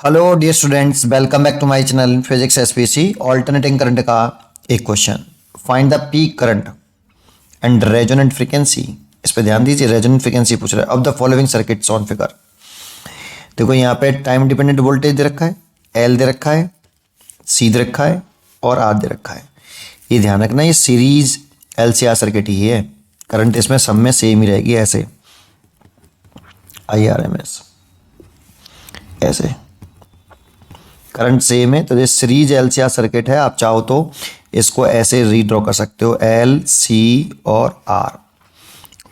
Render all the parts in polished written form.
Hello dear students, welcome back to my channel physics SPC alternating current का एक question. Find the peak current and resonant frequency. इस पे ध्यान दीजिए, resonant frequency पूछ रहा है of the following circuits on figure. देखो यहाँ पे टाइम डिपेंडेंट वोल्टेज दे रखा है, एल दे रखा है, सी दे रखा है और आर दे रखा है। ये ध्यान रखना, ये series L C R circuit ही है। करंट इसमें सब में सेम ही रहेगी, ऐसे आई आर एम एस, ऐसे करंट सेम है। तो ये सीरीज एलसीआर सर्किट है। आप चाहो तो इसको ऐसे रीड्रॉ कर सकते हो, एल सी और आर,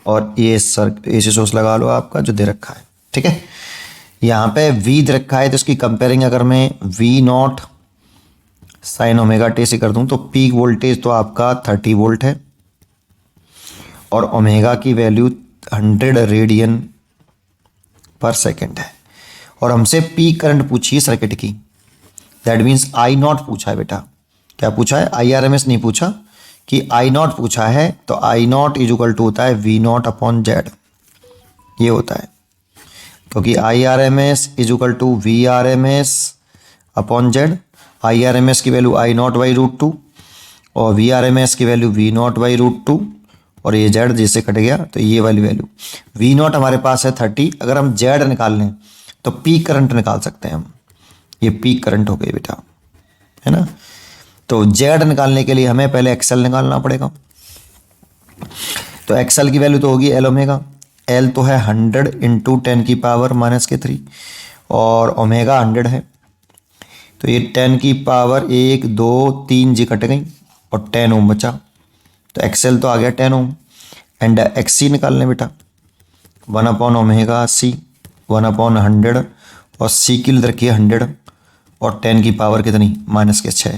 और ये एसी सोर्स लगा लो आपका जो दे रखा है। ठीक है, यहाँ पे वी दे रखा है, तो इसकी कंपेयरिंग अगर मैं V naught sine omega t से कर दूं तो पीक वोल्टेज तो आपका 30 वोल्ट है और ओमेगा की वैल्यू 100 रेडियन पर सेकेंड है। और हमसे पीक करंट पूछी है सर्किट की, दैट मीन्स आई नॉट पूछा है बेटा। क्या पूछा है? आई आर एम एस नहीं पूछा, कि आई नॉट पूछा है। तो आई नॉट इज इक्वल टू होता है वी नॉट अपॉन जेड, ये होता है। क्योंकि I R M S is equal to V R M S upon Z. I R M S की value I naught by root two और V R M S की value V naught by root two, और ये Z जिससे cut गया तो ये वाली वैल्यू वी नॉट हमारे पास है 30। अगर हम जेड निकाल लें तो पीक करंट निकाल सकते हैं हम। ये पीक करंट हो गई बेटा, है ना। तो जेड निकालने के लिए हमें पहले एक्सएल निकालना पड़ेगा। तो एक्सएल की वैल्यू तो होगी एल ओमेगा। एल तो है 100 इंटू 10 की पावर -3 और ओमेगा 100 है। तो ये 10 की पावर 1 2 3 जी कट गई और 10 ओम बचा। तो एक्सएल तो आ गया 10 ओम। एंड एक्सी निकाल लें बेटा, 1 अपॉन ओमेगा सी, 1 अपॉन 100 और सी की रखिए 100 और 10 की पावर कितनी -6।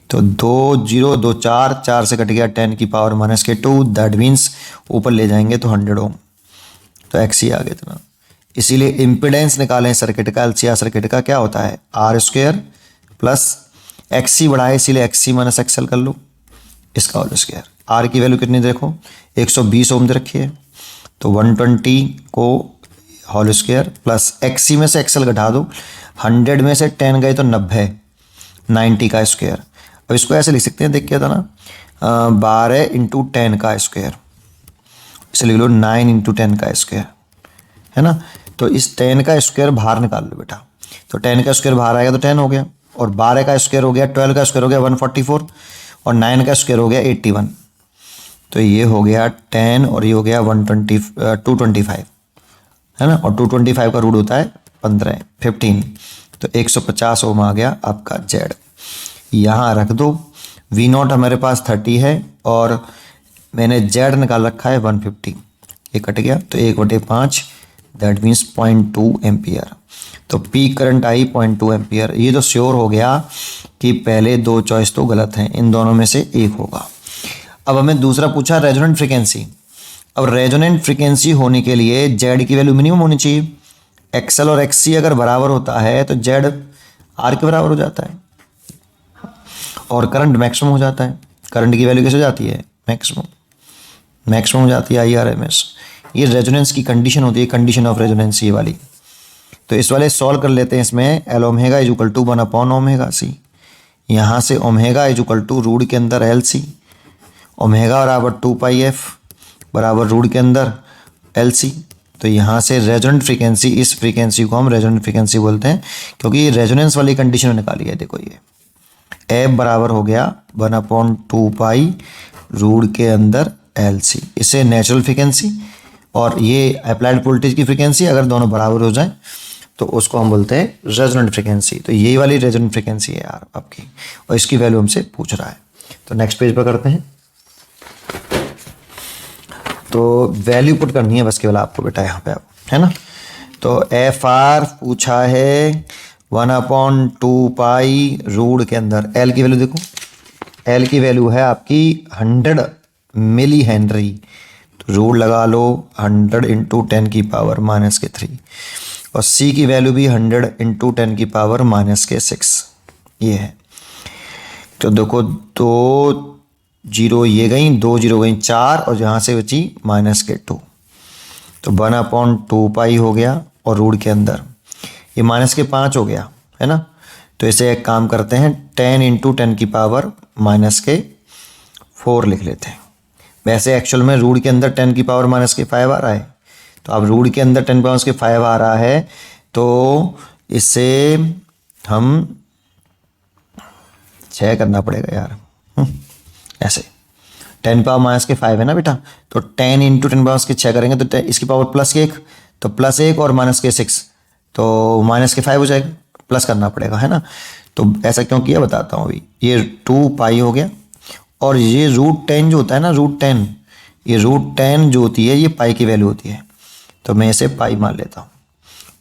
तो 2 0 2 4 4 से कट गया 10 की पावर -2, दैट मीन्स ऊपर ले जाएंगे तो 100 ओम। तो एक्सी आ गया इतना। इसीलिए इम्पिडेंस निकालें सर्किट का, एलसीआर सर्किट का क्या होता है, आर स्क्वायर प्लस एक्सी बढ़ा है इसीलिए एक्सी माइनस एक्सएल कर लो, इसका होल स्क्वायर। आर की वैल्यू कितनी देखो, 120 ओम दे रखी है, तो 120 को होल स्क्वायर प्लस एक्सी में से एक्सएल घटा दो, 100 में से 10 गए तो 90 का स्क्वायर। अब इसको ऐसे लिख सकते हैं, देख क्या था ना, 12 इंटू 10 का स्क्वायर, इसे लिख लो 9 इंटू 10 का स्क्वायर, है ना। तो इस 10 का स्क्वायर बाहर निकाल लो बेटा। तो 10 का स्क्वायर बाहर आएगा तो 10 हो गया, और 12 का स्क्वायर हो गया, 12 का स्क्वायर हो गया 144 और 9 का स्क्वायर हो गया 81। तो ये हो गया 10 और ये हो गया 225, है ना। और 225 का रूट होता है 15। तो 150 ओम आ गया आपका जेड। यहाँ रख दो। वी नॉट हमारे पास 30 है और मैंने जेड निकाल रखा है 150, ये कट गया तो 1/5, दैट मीन्स 0.2 एम्पियर। तो पीक करंट आई 0.2 एम्पियर। ये तो श्योर हो गया कि पहले दो चॉइस तो गलत हैं, इन दोनों में से एक होगा। अब हमें दूसरा पूछा रेजोनेंट फ्रीक्वेंसी। अब रेजोनेंट फ्रीक्वेंसी होने के लिए जेड की वैल्यू मिनिमम होनी चाहिए। एक्सएल और एक्ससी अगर बराबर होता है तो जेड आर के बराबर हो जाता है और करंट मैक्सिमम हो जाता है। करंट की वैल्यू कैसे हो जाती है, मैक्सिमम हो जाती है आई आर एम एस। ये रेजोनेंस की कंडीशन होती है, कंडीशन ऑफ रेजोनेंस ये वाली। तो इस वाले सॉल्व कर लेते हैं। इसमें L omega is equal to 1 upon omega C. यहाँ से omega is equal to root के अंदर एल सी, ओमेगा बराबर 2πf बराबर रूट के अंदर एल सी। तो यहाँ से रेजोनेंट फ्रीक्वेंसी, इस फ्रीक्वेंसी को हम रेजोनेंट फ्रीक्वेंसी बोलते हैं क्योंकि ये रेजोनेंस वाली कंडीशन निकाली है। देखो ये एफ बराबर हो गया 1/2π रूट के अंदर एल सी, इसे नेचुरल फ्रीक्वेंसी और ये अप्लाइड वोल्टेज की फ्रीक्वेंसी अगर दोनों बराबर हो जाए तो उसको हम बोलते हैं रेजोनेंट फ्रीक्वेंसी। तो ये वाली रेजोनेंट फ्रीक्वेंसी है यार आपकी, और इसकी वैल्यू हमसे पूछ रहा है। तो नेक्स्ट पेज पर करते हैं। तो वैल्यू पुट करनी है बस केवल आपको बेटा यहाँ पे, आप है ना। तो एफ आर पूछा है 1/2π रूट के अंदर एल की वैल्यू देखो, एल की वैल्यू है आपकी 100 मिली हेनरी। तो रूट लगा लो 100 इंटू 10 की पावर -3 और सी की वैल्यू भी 100 इंटू 10 की पावर -6 ये है। तो देखो 2 0 ये गई, 2 0 गई 4 और जहाँ से बची -2। तो 1/2π हो गया और रूट के अंदर ये माइनस के 5 हो गया है ना। तो इसे एक काम करते हैं 10 इंटू 10 की पावर माइनस के 4 लिख लेते हैं। वैसे एक्चुअल में रूट के अंदर 10 की पावर माइनस के 5 आ रहा है, तो अब रूट के अंदर 10 पावर के 5 आ रहा है तो इसे हम 6 करना पड़ेगा यार। ऐसे 10 पावर माइनस के 5 है ना बेटा, तो 10 इंटू 10 पावर के 6 करेंगे तो इसकी पावर प्लस के 1, तो प्लस 1 और माइनस के 6, तो माइनस के 5 हो जाएगा, प्लस करना पड़ेगा है ना। तो ऐसा क्यों किया बताता हूँ अभी। ये 2 पाई हो गया और ये रूट 10 जो होता है ना, रूट 10, ये रूट 10 जो होती है ये पाई की वैल्यू होती है, तो मैं इसे पाई मान लेता हूँ।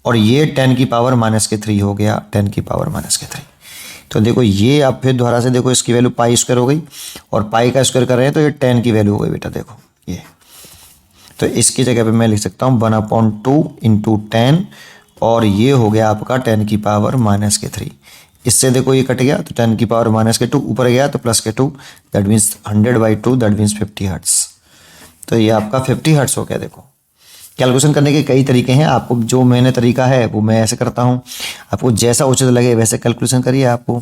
और ये 10 की पावर माइनस के 3 हो गया, 10 की पावर माइनस के 3। तो देखो ये आप फिर दोबारा से देखो, इसकी वैल्यू पाई स्क्वायर हो गई और पाई का स्क्वायर कर रहे हैं तो ये 10 की वैल्यू हो गई बेटा, देखो ये। तो इसकी जगह पे मैं लिख सकता हूँ 1/2 इंटू 10 और ये हो गया आपका 10 की पावर माइनस के 3। इससे देखो ये कट गया तो 10 की पावर माइनस के 2 ऊपर गया तो प्लस के 2, that means 100/2, that means 50 hertz. तो ये आपका 50 हर्ट्स हो गया। देखो कैलकुलेशन करने के कई तरीके हैं, आपको जो मैंने तरीका है वो मैं ऐसे करता हूँ, आपको जैसा उचित लगे वैसे कैलकुलेशन करिए आपको,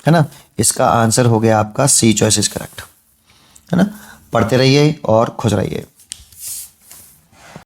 है ना। इसका आंसर हो गया आपका सी चॉइस इज करेक्ट, है ना। पढ़ते रहिए और खुश रहिए।